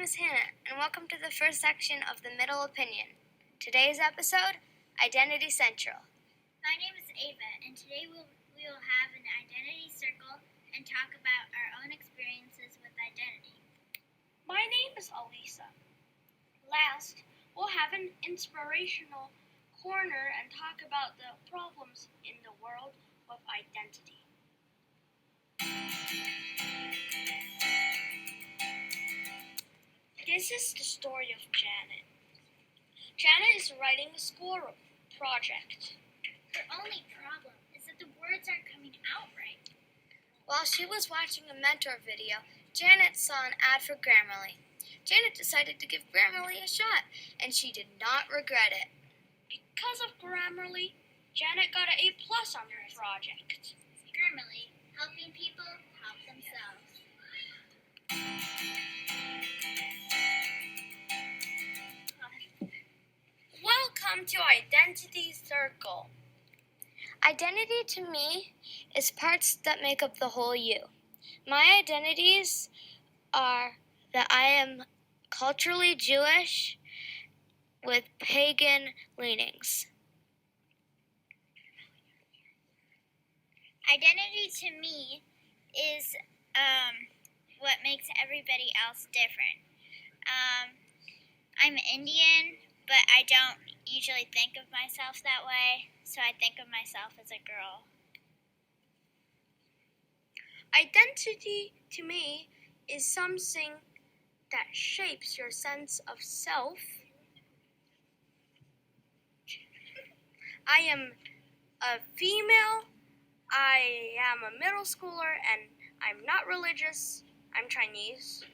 is Hannah, and welcome to the first section of the Middle Opinion. Today's episode, Identity Central. My name is Ava, and today we will have an identity circle and talk about our own experiences with identity. My name is Alisa. Last, we'll have an inspirational corner and talk about the problems in the world of identity. This is the story of Janet. Janet is writing a school project. Her only problem is that the words aren't coming out right. While she was watching a mentor video, Janet saw an ad for Grammarly. Janet decided to give Grammarly a shot, and she did not regret it. Because of Grammarly, Janet got an A+ on her project. Grammarly, helping people help themselves. Welcome to Identity Circle. Identity to me is parts that make up the whole you. My identities are that I am culturally Jewish with pagan leanings. Identity to me is what makes everybody else different. I'm Indian, but I don't usually think of myself that way, so I think of myself as a girl. Identity to me is something that shapes your sense of self. I am a female, I am a middle schooler, and I'm not religious, I'm Chinese.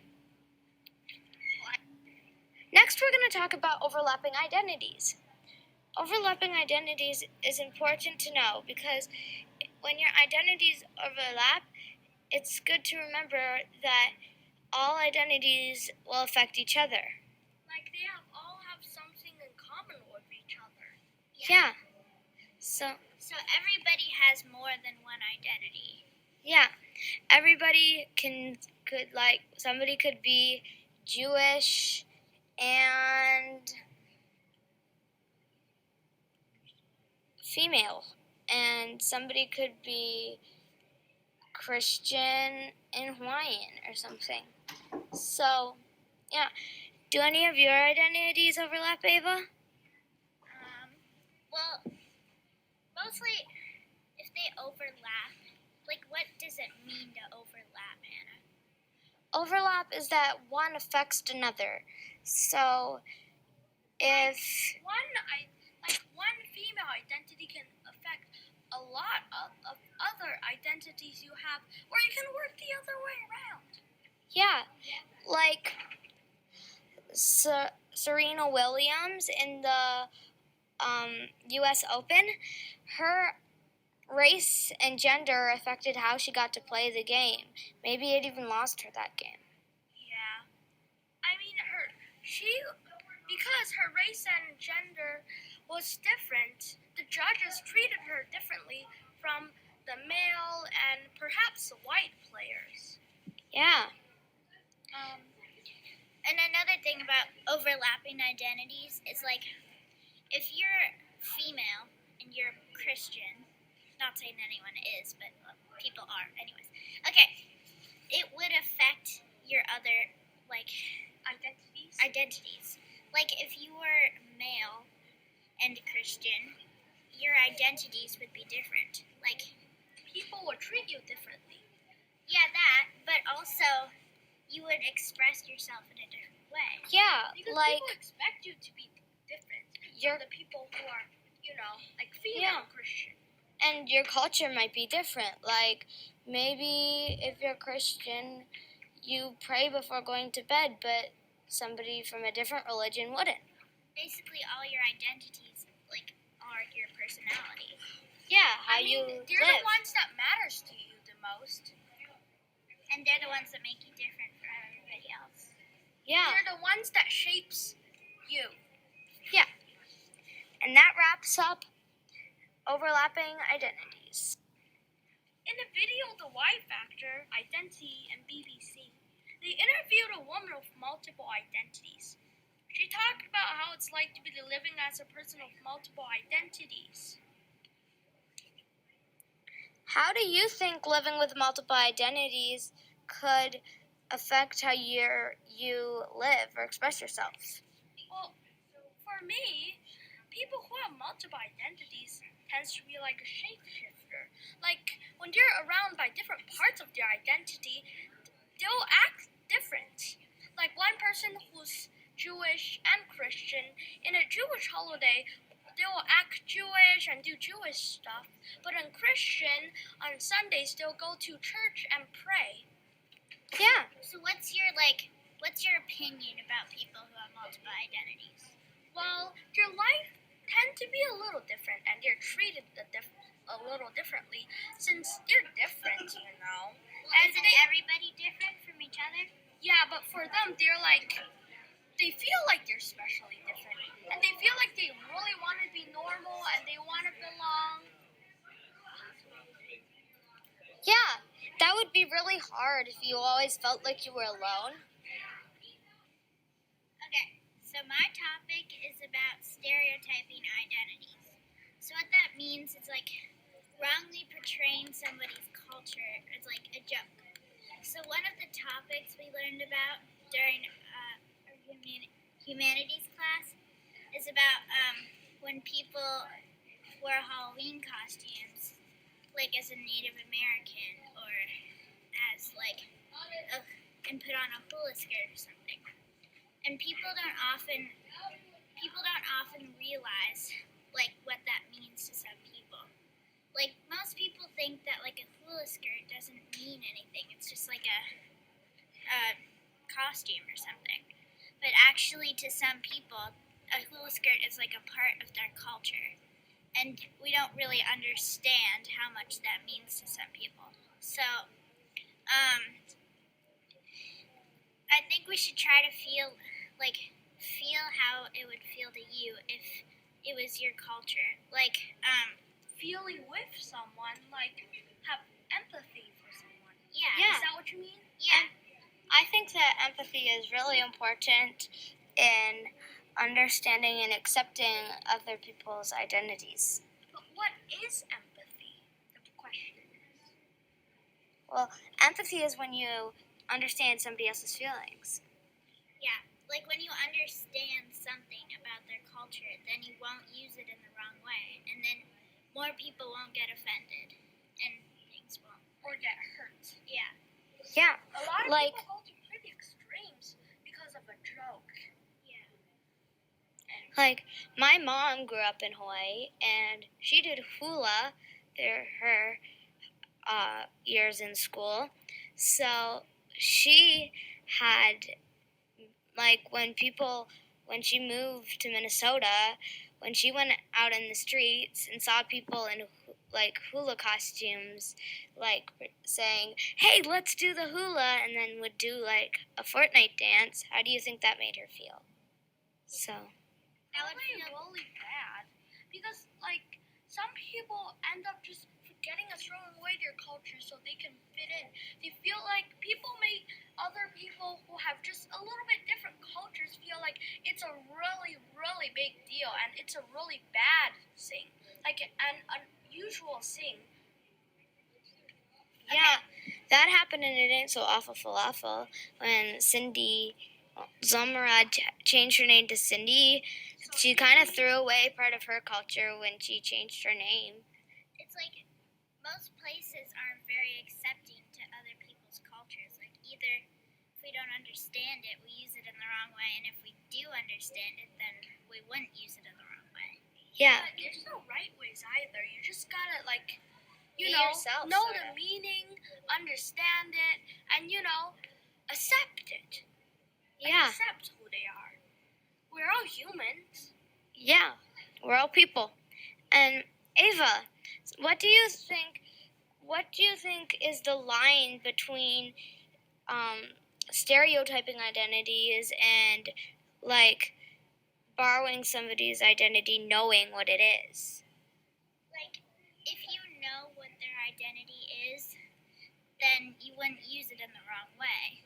Next, we're going to talk about overlapping identities. Overlapping identities is important to know because when your identities overlap, it's good to remember that all identities will affect each other. Like they all have something in common with each other. Yeah. So everybody has more than one identity. yeah, everybody somebody could be Jewish and female, and somebody could be Christian and Hawaiian or something. So, yeah. Do any of your identities overlap, Ava? Well, mostly if they overlap, like what does it mean to overlap, Hannah? Overlap is that one affects another. So, if one female identity can affect a lot of other identities you have, or you can work the other way around. yeah, like Serena Williams in the U.S. Open, her race and gender affected how she got to play the game. Maybe it even lost her that game. Yeah. I mean, because her race and gender was different, the judges treated her differently from the male and perhaps the white players. Yeah. And another thing about overlapping identities is like if you're female and you're Christian, not saying anyone is, but people are anyways. Okay, it would affect your other identities. Like if you were male and Christian, your identities would be different. Like People would treat you differently. yeah, that, but also you would express yourself in a different way. Yeah, Because like people expect you to be different Your- from the people who are, like female Christian. and your culture might be different. Like maybe if you're Christian, you pray before going to bed, but somebody from a different religion wouldn't. Basically, all your identities are your personality. Yeah, how I mean, you they're live. the ones that matters to you the most. And they're the ones that make you different from everybody else. Yeah. They're the ones that shapes you. And that wraps up overlapping identities. In the video The Y Factor, Identity and BBC, They interviewed a woman with multiple identities. She talked about how it's like to be living as a person with multiple identities. How do you think living with multiple identities could affect how you live or express yourself? Well, for me, people who have multiple identities tends to be like a shapeshifter. Like when they're around by different parts of their identity, they'll act different. Like one person who's Jewish and Christian in a Jewish holiday, they will act Jewish and do Jewish stuff. But in Christian, on Sundays they'll go to church and pray. Yeah. So what's your opinion about people who have multiple identities? Well, their life tend to be a little different, and they're treated a little differently since they're different, you know. Well, isn't everybody different from each other? Yeah, but for them, they feel like they're especially different, and they feel like they really want to be normal and they want to belong. Yeah, that would be really hard if you always felt like you were alone. Okay, so my topic is about stereotyping identities. So what that means is like wrongly portraying somebody's culture as like a joke. So one of the topics we learned about during our humanities class is about when people wear Halloween costumes, like as a Native American or as like and put on a hula skirt or something. And people don't often realize like what that means to some people. Like most people think that like a hula skirt doesn't mean anything. It's just like a costume or something. But actually to some people, a hula skirt is like a part of their culture. And we don't really understand how much that means to some people. So I think we should try to feel how it would feel to you if it was your culture. Like Feeling with someone, like have empathy for someone. yeah. Yeah. Is that what you mean? Yeah. I think that empathy is really important in understanding and accepting other people's identities. But what is empathy? The question is. Well, empathy is when you understand somebody else's feelings. Yeah. Like when you understand something about their culture, then you won't use it in the wrong way, and then more people won't get offended, and things won't. Or get hurt. Yeah. Yeah. A lot of Like- people go to pretty extremes because of a joke. Yeah. Like, my mom grew up in Hawaii, and she did hula her years in school. So she had, like, when she moved to Minnesota, when she went out in the streets and saw people in, like, hula costumes, like, saying, hey, let's do the hula, and then would do, like, a Fortnite dance, how do you think that made her feel? So... That would Probably feel really bad because, like, some people end up just forgetting a certain way their culture so they can fit in. They feel like other people who have just a little bit different cultures feel like it's a really, really big deal and it's a really bad thing, like an unusual thing. Yeah, that happened and it ain't so awful falafel when Zomara changed her name to Cindy. She kind of threw away part of her culture when she changed her name. It's like most places aren't very accepting to other people's cultures. Like either if we don't understand it, we use it in the wrong way, and if we do understand it, then we wouldn't use it in the wrong way. Yeah. But there's no right ways either. You just gotta Be yourself, know sorta. the meaning, understand it, and accept it. Yeah. Accept who they are. We're all humans. Yeah. We're all people. And Ava, what do you think is the line between stereotyping identities and like borrowing somebody's identity knowing what it is? Like if you know what their identity is, then you wouldn't use it in the wrong way.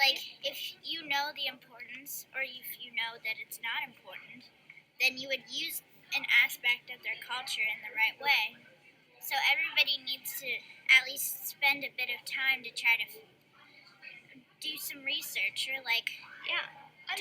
like, if you know the importance, or if you know that it's not important, then you would use an aspect of their culture in the right way. So everybody needs to at least spend a bit of time to try to do some research, or like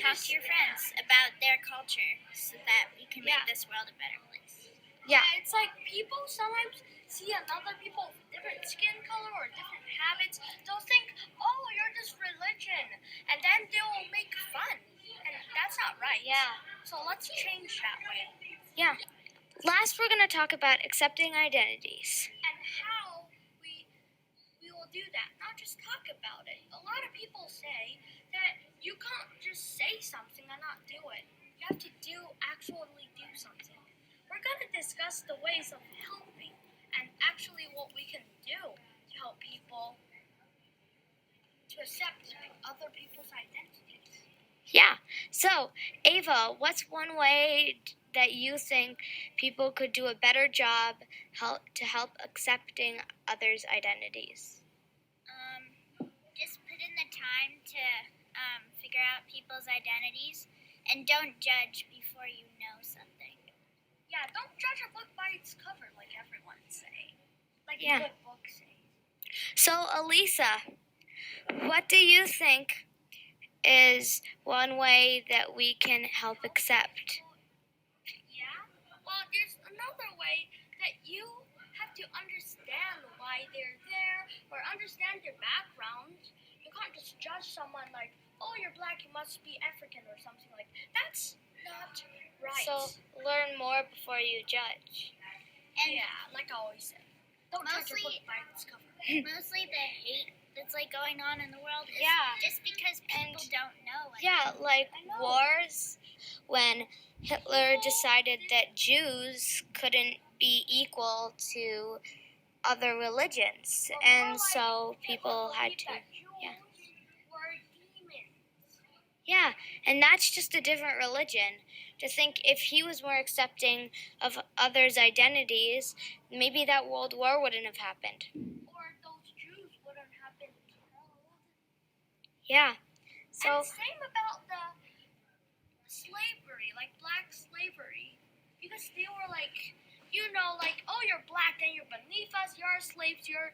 talk to your friends about their culture, so that we can make this world a better place. Yeah, it's like people sometimes see another people with different skin color or different habits. They'll think, oh, you're just religion. And then they'll make fun. And that's not right. Yeah. So let's change that way. Yeah. Last, we're going to talk about accepting identities. And how we will do that. Not just talk about it. A lot of people say that you can't just say something and not do it. You have to actually do something. We're going to discuss the ways of helping and actually what we can do to help people to accept other people's identities. Yeah. So, Ava, what's one way that you think people could do a better job to help accepting others' identities? Just put in the time to figure out people's identities, and don't judge before you know something. Yeah, don't judge a book by its cover, like everyone say. Like Yeah. a good book says. So, Elisa, what do you think is one way that we can help accept? Yeah? Well, there's another way that you have to understand why they're there or understand their background. You can't just judge someone like, oh, you're black, you must be African or something like that. That's not right. So, learn more before you judge. And yeah, like I always say. Don't judge a book by its cover. mostly the hate that's like going on in the world is just because people don't know. Yeah, like wars, when Hitler decided that Jews couldn't be equal to other religions, and so people had to. Yeah, and that's just a different religion. To think if he was more accepting of others' identities, maybe that World War wouldn't have happened. Or those Jews wouldn't have been killed. Yeah. So. And same about the slavery, like black slavery. Because they were like, like, oh, you're black, then you're beneath us, you're slaves, you're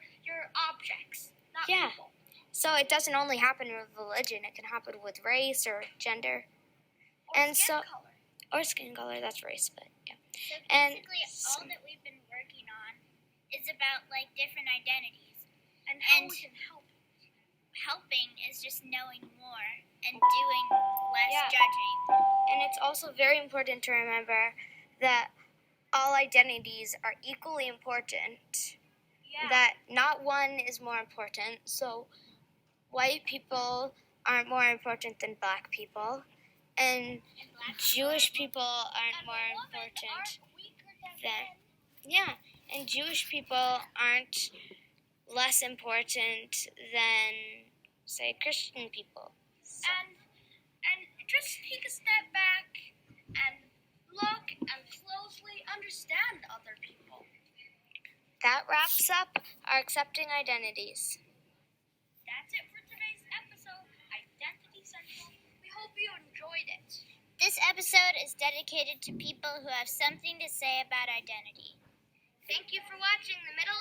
objects, not people. So it doesn't only happen with religion, it can happen with race or gender. Or skin color. Or skin color, that's race, but yeah. So basically, all that we've been working on is about like different identities. And how we can help. Helping is just knowing more and doing less judging. And it's also very important to remember that all identities are equally important. Yeah. That not one is more important. So white people aren't more important than black people, and Jewish people aren't more important and Jewish people aren't less important than, say, Christian people. So. And just take a step back and look and closely understand other people. That wraps up our accepting identities. That's it for today's episode, Identity Central. We hope you enjoyed it. This episode is dedicated to people who have something to say about identity. Thank you for watching The Middle